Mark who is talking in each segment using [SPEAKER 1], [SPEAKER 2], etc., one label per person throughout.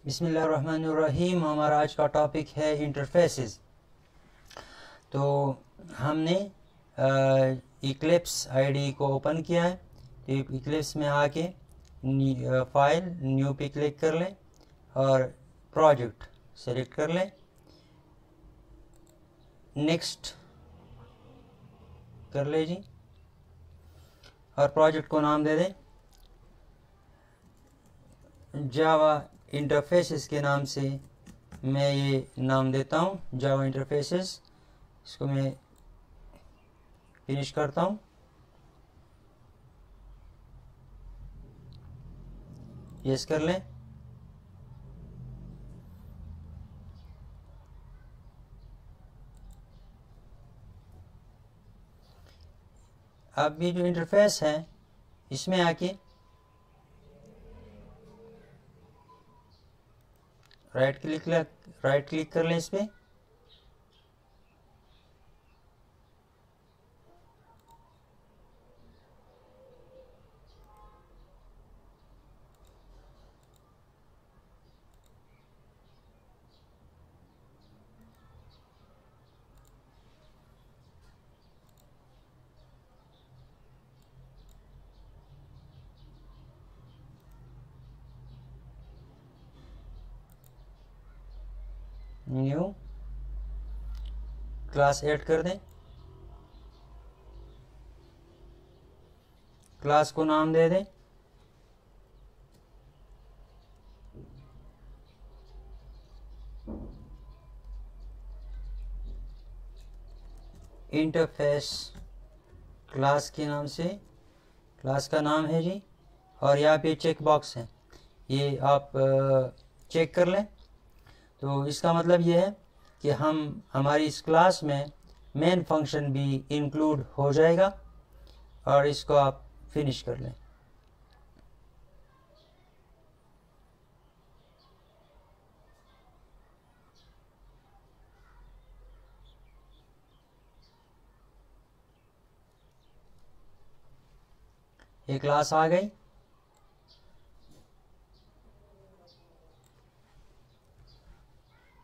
[SPEAKER 1] बिस्मिल्लाहिर्रहमानिर्रहीम। हमारा आज का टॉपिक है इंटरफेसेस। तो हमने इक्लिप्स आईडी को ओपन किया है। तो इक्लिप्स में आके फाइल न्यू पे क्लिक कर लें और प्रोजेक्ट सेलेक्ट कर लें, नेक्स्ट कर ले जी, और प्रोजेक्ट को नाम दे दें जावा इंटरफेसेस के नाम से। मैं ये नाम देता हूँ जावा इंटरफेसेस। इसको मैं फिनिश करता हूँ। यस कर लें। अब ये जो इंटरफेस है इसमें आके राइट क्लिक कर लें इस पर। न्यू क्लास ऐड कर दें। क्लास को नाम दे दें इंटरफेस क्लास के नाम से। क्लास का नाम है जी, और यहाँ पे चेक बॉक्स है, ये आप चेक कर लें। तो इसका मतलब ये है कि हमारी इस क्लास में मेन फंक्शन भी इंक्लूड हो जाएगा, और इसको आप फिनिश कर लें। ये क्लास आ गई।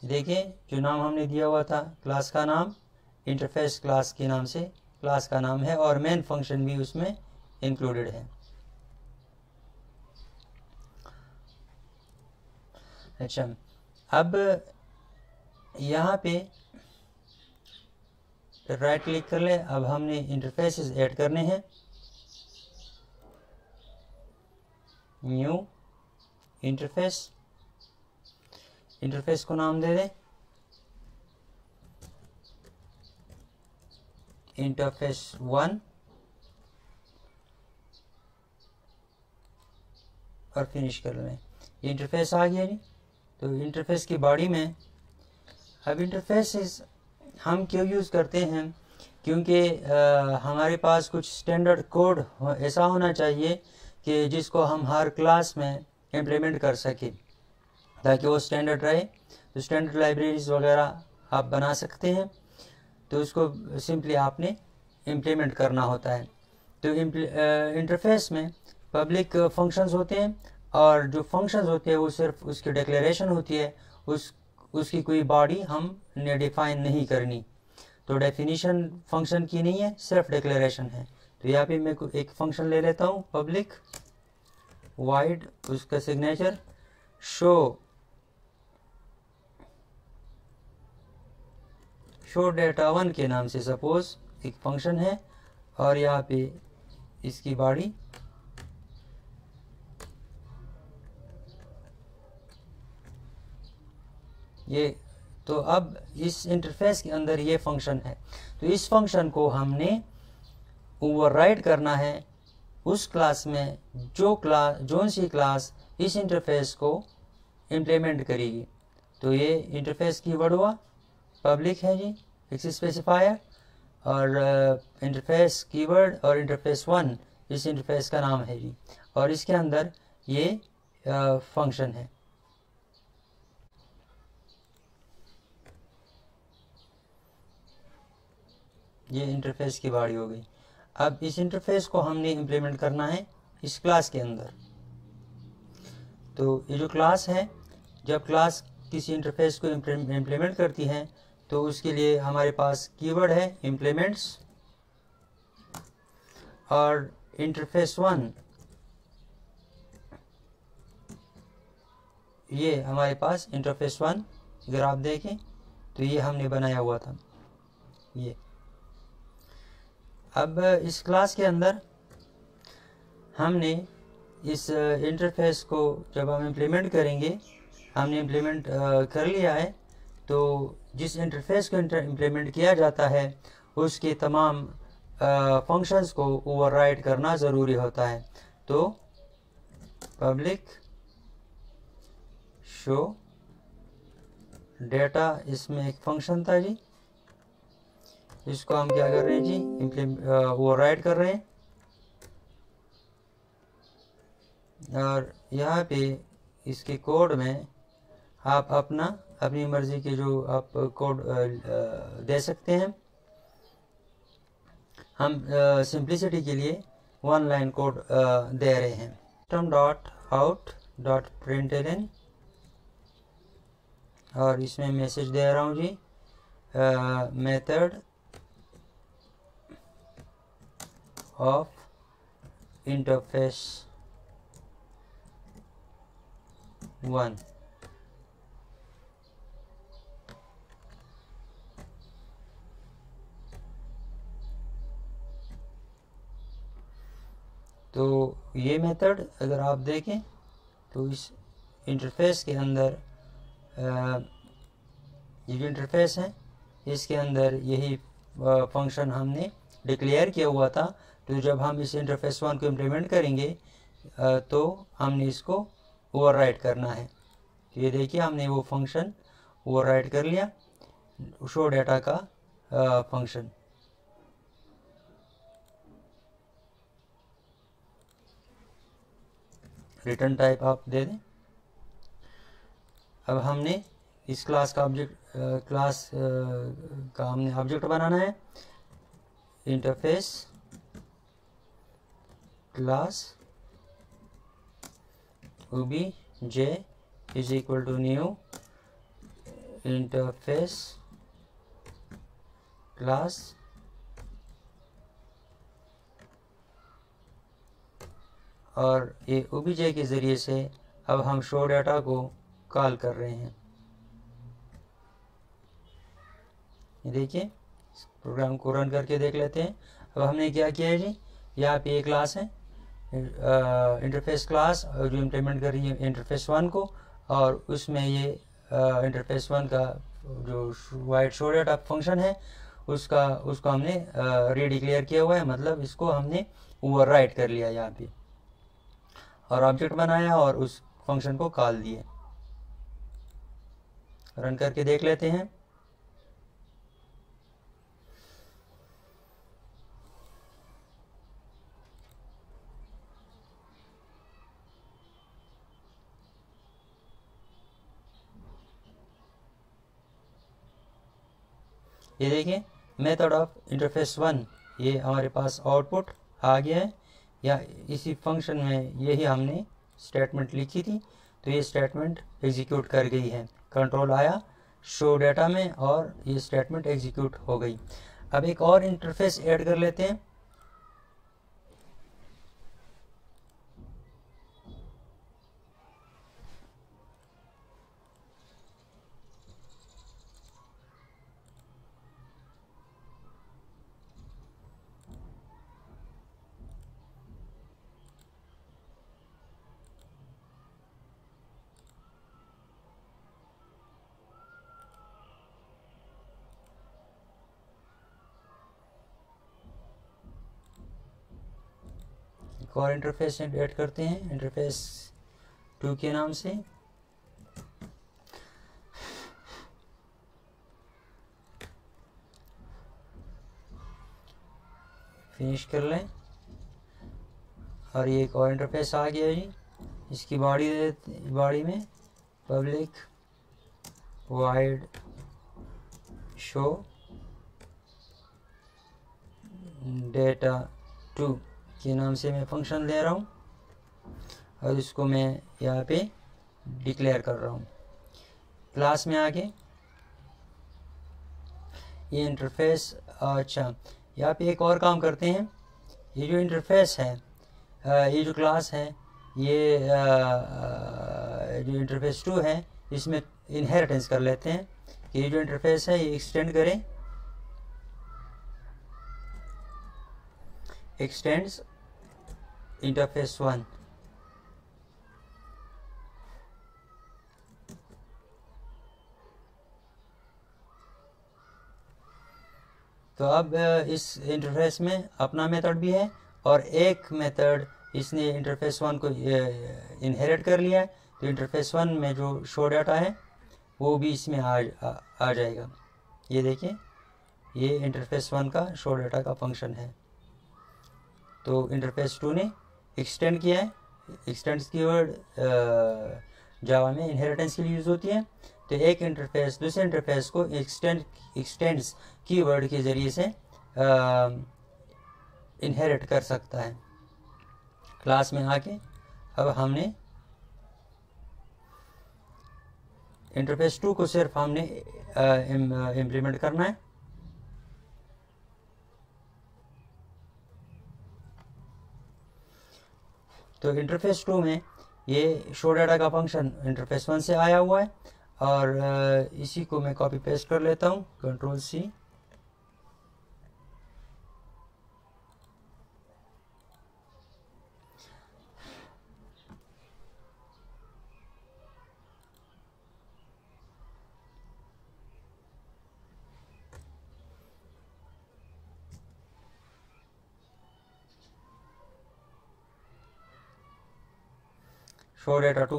[SPEAKER 1] देखिए जो नाम हमने दिया हुआ था क्लास का नाम इंटरफेस क्लास के नाम से क्लास का नाम है, और मेन फंक्शन भी उसमें इंक्लूडेड है। अच्छा, अब यहाँ पे राइट क्लिक कर ले। अब हमने इंटरफेसेस ऐड करने हैं। न्यू इंटरफेस, इंटरफेस को नाम दे दें इंटरफेस 1 और फिनिश कर लें। ये इंटरफेस आ गया जी। तो इंटरफेस की बॉडी में अब इंटरफेस हम क्यों यूज़ करते हैं, क्योंकि हमारे पास कुछ स्टैंडर्ड कोड ऐसा होना चाहिए कि जिसको हम हर क्लास में इम्प्लीमेंट कर सकें, ताकि वो स्टैंडर्ड रहे। तो स्टैंडर्ड लाइब्रेरीज वगैरह आप बना सकते हैं, तो उसको सिंपली आपने इम्प्लीमेंट करना होता है। तो इंटरफेस में पब्लिक फंक्शंस होते हैं, और जो फंक्शंस होते हैं वो सिर्फ उसकी डिक्लेरेशन होती है, उसकी कोई बॉडी हमने डिफाइन नहीं करनी। तो डेफिनीशन फंक्शन की नहीं है, सिर्फ डिक्लेरेशन है। तो यहाँ पे मैं एक फंक्शन ले लेता हूँ पब्लिक वाइड, उसका सिग्नेचर शो डेटा 1 के नाम से सपोज एक फंक्शन है, और यहाँ पे इसकी बॉडी ये। तो अब इस इंटरफेस के अंदर ये फंक्शन है, तो इस फंक्शन को हमने ओवरराइड करना है उस क्लास में जो सी क्लास इस इंटरफेस को इम्प्लीमेंट करेगी। तो ये इंटरफेस कीवर्ड हुआ, पब्लिक है जी, फिक्स स्पेसिफायर, और इंटरफेस कीवर्ड और इंटरफेस 1 इस इंटरफेस का नाम है जी, और इसके अंदर ये फंक्शन है। ये इंटरफेस की बॉडी हो गई। अब इस इंटरफेस को हमने इम्प्लीमेंट करना है इस क्लास के अंदर। तो ये जो क्लास है जब क्लास किसी इंटरफेस को इम्प्लीमेंट करती है तो उसके लिए हमारे पास कीवर्ड है इम्प्लीमेंट्स, और इंटरफेस 1 ये हमारे पास इंटरफेस 1 अगर आप देखें तो ये हमने बनाया हुआ था। ये अब इस क्लास के अंदर हमने इस इंटरफेस को जब हम इम्प्लीमेंट करेंगे, हमने इम्प्लीमेंट कर लिया है, तो जिस इंटरफेस को इम्प्लीमेंट किया जाता है उसके तमाम फंक्शंस को ओवरराइड करना ज़रूरी होता है। तो पब्लिक शो डेटा, इसमें एक फंक्शन था जी, इसको हम क्या कर रहे हैं जी, ओवरराइड कर रहे हैं। और यहाँ पे इसके कोड में आप अपनी मर्ज़ी के जो आप कोड दे सकते हैं। हम सिंप्लिसिटी के लिए 1 लाइन कोड दे रहे हैं। system.out.println, और इसमें मैसेज दे रहा हूँ जी, मेथड ऑफ इंटरफेस 1। तो ये मेथड अगर आप देखें तो इस इंटरफेस के अंदर ये जो इंटरफेस है इसके अंदर यही फंक्शन हमने डिक्लेयर किया हुआ था। तो जब हम इस इंटरफेस 1 को इम्प्लीमेंट करेंगे तो हमने इसको ओवरराइड करना है। तो ये देखिए हमने वो फंक्शन ओवरराइड कर लिया, शो डेटा का फंक्शन। रिटर्न टाइप आप दे दें। अब हमने इस क्लास का हमने ऑब्जेक्ट बनाना है, interface class obj is equal to new interface class, और ये obj के ज़रिए से अब हम शो डाटा को कॉल कर रहे हैं। ये देखिए, प्रोग्राम को रन करके देख लेते हैं। अब हमने क्या किया है जी, यहाँ पे एक क्लास है इंटरफेस क्लास जो इम्प्लीमेंट कर रही है इंटरफेस 1 को, और उसमें ये इंटरफेस 1 का जो वाइड शो डाटा फंक्शन है उसको हमने रीडिक्लेयर किया हुआ है, मतलब इसको हमने ओवरराइड कर लिया यहाँ पे, और ऑब्जेक्ट बनाया और उस फंक्शन को कॉल दिए। रन करके देख लेते हैं। ये देखिए मेथड ऑफ इंटरफेस 1, ये हमारे पास आउटपुट आ गया है, या इसी फंक्शन में यही हमने स्टेटमेंट लिखी थी, तो ये स्टेटमेंट एग्जीक्यूट कर गई है। कंट्रोल आया शो डाटा में और ये स्टेटमेंट एग्जीक्यूट हो गई। अब एक और इंटरफेस ऐड कर लेते हैं। एक और इंटरफेस ऐड करते हैं, इंटरफेस 2 के नाम से। फिनिश कर लें, और ये एक और इंटरफेस आ गया जी। इसकी बॉडी में पब्लिक वाइड शो डेटा 2 के नाम से मैं फंक्शन ले रहा हूँ, और इसको मैं यहाँ पे डिक्लेयर कर रहा हूँ। क्लास में आके ये इंटरफेस, अच्छा यहाँ पे एक और काम करते हैं। ये जो इंटरफेस है, ये जो क्लास है, ये जो इंटरफेस 2 है, इसमें इनहेरिटेंस कर लेते हैं कि ये जो इंटरफेस है ये एक्सटेंड करें, एक्सटेंड्स इंटरफेस 1। तो अब इस इंटरफेस में अपना मेथड भी है और एक मेथड इसने इंटरफेस 1 को इनहेरिट कर लिया है। तो इंटरफेस 1 में जो शो डाटा है वो भी इसमें आ जाएगा। ये देखिए, ये इंटरफेस 1 का शो डाटा का फंक्शन है। तो इंटरफेस 2 ने एक्सटेंड किया है। एक्सटेंड्स कीवर्ड जावा में इनहेरिटेंस के लिए यूज़ होती है। तो एक इंटरफेस दूसरे इंटरफेस को एक्सटेंड्स कीवर्ड के ज़रिए से इनहेरिट कर सकता है। क्लास में आके अब हमने इंटरफेस 2 को सिर्फ हमने इम्प्लीमेंट करना है। तो इंटरफेस 2 में ये शो डाटा का फंक्शन इंटरफेस 1 से आया हुआ है और इसी को मैं कॉपी पेस्ट कर लेता हूँ, कंट्रोल C। शो डाटा 2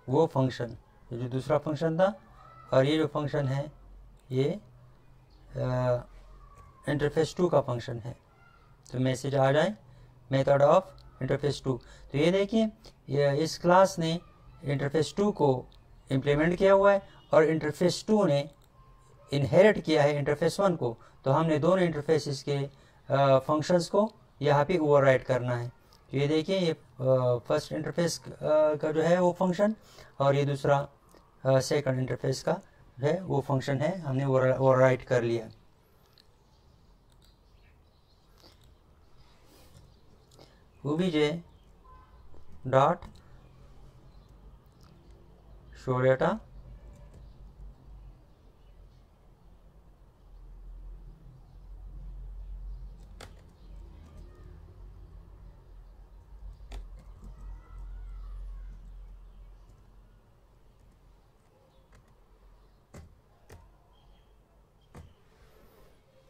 [SPEAKER 1] वो फंक्शन, ये जो दूसरा फंक्शन था, और ये जो फंक्शन है ये इंटरफेस 2 का फंक्शन है। तो मैसेज आ जाए मेथड ऑफ इंटरफेस 2। तो ये देखिए, ये इस क्लास ने इंटरफेस 2 को इम्प्लीमेंट किया हुआ है और इंटरफेस 2 ने इनहेरिट किया है इंटरफेस 1 को। तो हमने दोनों इंटरफेसेस के फंक्शंस को यहाँ पे ओवरराइड करना है। तो ये देखिए, ये फर्स्ट इंटरफेस का जो है वो फंक्शन और ये दूसरा सेकंड इंटरफेस का जो है वो फंक्शन है, हमने ओवरराइड कर लिया। obj डॉट शो डाटा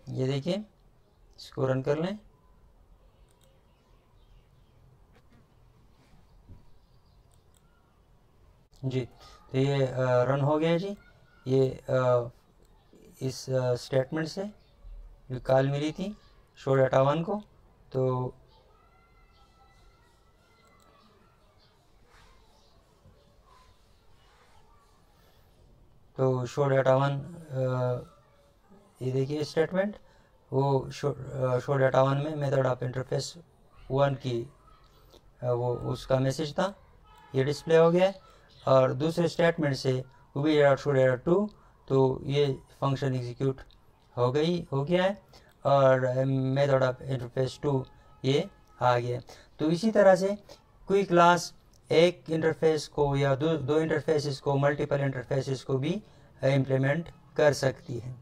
[SPEAKER 1] ये देखिए, इसको रन कर लें। जी, तो ये रन हो गया जी। ये इस स्टेटमेंट से जो कॉल मिली थी शो डाटा 1 को, तो शो डाटा 1, ये देखिए स्टेटमेंट, वो शो डाटा 1 में मेथड ऑफ इंटरफेस 1 की वो उसका मैसेज था, ये डिस्प्ले हो गया है। और दूसरे स्टेटमेंट से शो डाटा 2, तो ये फंक्शन एग्जीक्यूट हो गया है और मेथड ऑफ इंटरफेस 2 ये आ गया। तो इसी तरह से कोई क्लास एक इंटरफेस को या दो इंटरफेसेस को, मल्टीपल इंटरफेसेस को भी इम्प्लीमेंट कर सकती है।